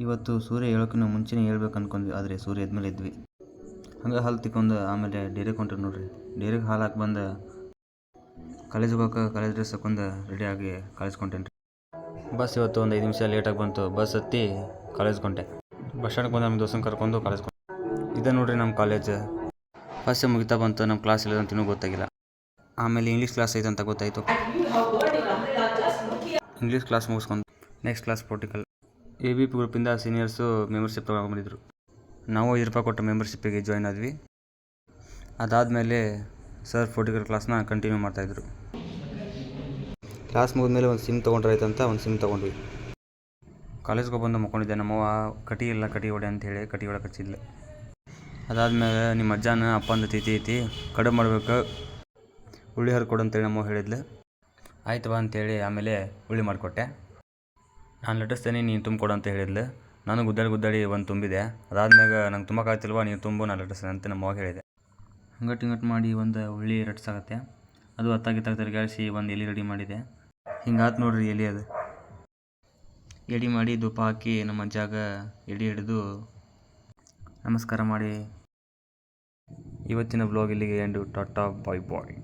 ಇವತ್ತು ಸೂರ್ಯ ಹೇಳೋಕ್ಕಿಂತ ಮುಂಚೆನೇ ಹೇಳ್ಬೇಕು ಅಂದ್ಕೊಂಡ್ವಿ, ಆದರೆ ಸೂರ್ಯ ಎದ್ಮೇಲೆ ಇದ್ವಿ. ಹಂಗೆ ಹಾಲು ತಿಕ್ಕೊಂಡು ಆಮೇಲೆ ಡೇರಿಗೆ ಹೊಂಟ್ರಿ ನೋಡ್ರಿ. ಡೇರಿಗೆ ಹಾಲು ಹಾಕಿ ಬಂದು ಕಾಲೇಜಿಗೆ ಹೋಗೋಕೆ ಕಾಲೇಜ್ ಡ್ರೆಸ್ ಹಾಕೊಂಡು ರೆಡಿಯಾಗಿ ಕಾಲೇಜ್ಗೆ ಹೊಂಟೇನಿ. ಬಸ್ ಇವತ್ತು ಒಂದು 5 ನಿಮಿಷ ಲೇಟಾಗಿ ಬಂತು. ಬಸ್ ಹತ್ತಿ ಕಾಲೇಜ್ಗೆ ಹೊಂಟೆ. ಬಸ್ ಸ್ಟ್ಯಾಂಡ್ಗೆ ಬಂದು ನಮ್ಮ ದೋಸ್ತನ ಕರ್ಕೊಂಡು ಕಾಲೇಜ್ಗೆ ಹೊಂಟೆ. ಇದೆ ನೋಡ್ರಿ ನಮ್ಮ ಕಾಲೇಜ್. ಫಸ್ಟ್ ಮುಗಿತಾ ಬಂತು. ನಮ್ಮ ಕ್ಲಾಸ್ ಇಲ್ಲ ಅಂತ ಇನ್ನೂ ಗೊತ್ತಾಗಿಲ್ಲ. ಆಮೇಲೆ ಇಂಗ್ಲೀಷ್ ಕ್ಲಾಸ್ ಐತೆ ಅಂತ ಗೊತ್ತಾಯಿತು. ಇಂಗ್ಲೀಷ್ ಕ್ಲಾಸ್ ಮುಗಿಸ್ಕೊಂಡು ನೆಕ್ಸ್ಟ್ ಕ್ಲಾಸ್ ಪೊಲಿಟಿಕಲ್. ABP ಗ್ರೂಪಿಂದ ಸೀನಿಯರ್ಸು ಮೆಂಬರ್ಶಿಪ್ ತೊಗೊಂಡಿದ್ರು. ನಾವು ₹5 ಕೊಟ್ಟು ಮೆಂಬರ್ಶಿಪ್ಪಿಗೆ ಜಾಯ್ನ್ ಆದ್ವಿ. ಅದಾದಮೇಲೆ ಸರ್ ಪೊಲಿಟಿಕಲ್ ಕ್ಲಾಸ್ನ ಕಂಟಿನ್ಯೂ ಮಾಡ್ತಾಯಿದ್ರು. ಕ್ಲಾಸ್ ಮುಗಿದ್ಮೇಲೆ ಒಂದು ಸಿಮ್ ತೊಗೊಂಡ್ರಾಯ್ತಂತ ಒಂದು ಸಿಮ್ ತೊಗೊಂಡ್ವಿ. ಕಾಲೇಜ್ಗೆ ಬಂದು ಮಕ್ಕೊಂಡಿದ್ದೆ. ನಮ್ಮವ್ವ ಕಟಿ ಇಲ್ಲ ಕಟಿ ಹೊಡೆ ಅಂಥೇಳಿ ಕಟಿ ಹೊಡಕ್ಕೆ ಹಚ್ಚಿದ್ಲು. ಅದಾದಮೇಲೆ ನಿಮ್ಮ ಅಜ್ಜನ ಅಪ್ಪಂದು ತಿಥಿ ಐತಿ, ಕಡುಬು ಮಾಡ್ಬೇಕು, ಉಳ್ಳಿ ಹರಿದು ಕೊಡು ಅಂತೇಳಿ ನಮ್ಮವ್ವ ಹೇಳಿದ್ಲು. ಆಯ್ತು ಬಾ ಅಂತೇಳಿ ಆಮೇಲೆ ಉಳ್ಳಿ ಮಾಡಿಕೊಟ್ಟೆ. ನಾನು ಲಟ್ಟಿಸ್ತೇನೆ, ನೀನು ತುಂಬಿಕೊಡು ಅಂತ ಹೇಳಿದ್ಲು. ನಾನು ಗುದ್ದಾಡಿ ಒಂದು ತುಂಬಿದೆ. ಅದಾದ್ಮೇಲೆ ನಂಗೆ ತುಂಬಕ್ಕಾಗ್ತಿಲ್ವ, ನೀನು ತುಂಬು, ನಾನು ಲಟ್ಟಿಸ್ತೇನೆ ಅಂತ ನಮ್ಮವ್ವ ಹೇಳಿದೆ. ಹಂಗಟ್ಟು ಮಾಡಿ ಒಂದು ಉಳ್ಳಿ ರಟ್ಸಾಗತ್ತೆ. ಅದು ಹತ್ತಾಗಿ ತಿರುಗಾಡಿಸಿ ಒಂದು ಎಲೆ ರೆಡಿ ಮಾಡಿದೆ. ಹಿಂಗಾತು ನೋಡ್ರಿ ಎಲೆ. ಅದು ಎಡೆ ಮಾಡಿ ಧೂಪ ಹಾಕಿ ನಮ್ಮ ಅಜ್ಜಾಗ ಎಡೆ ಹಿಡಿದು ನಮಸ್ಕಾರ ಮಾಡಿ ಇವತ್ತಿನ ವ್ಲಾಗ್ ಇಲ್ಲಿಗೆ ಎಂಡು. ಟಾಟಾ ಬಾಯ್ ಬಾಯ್.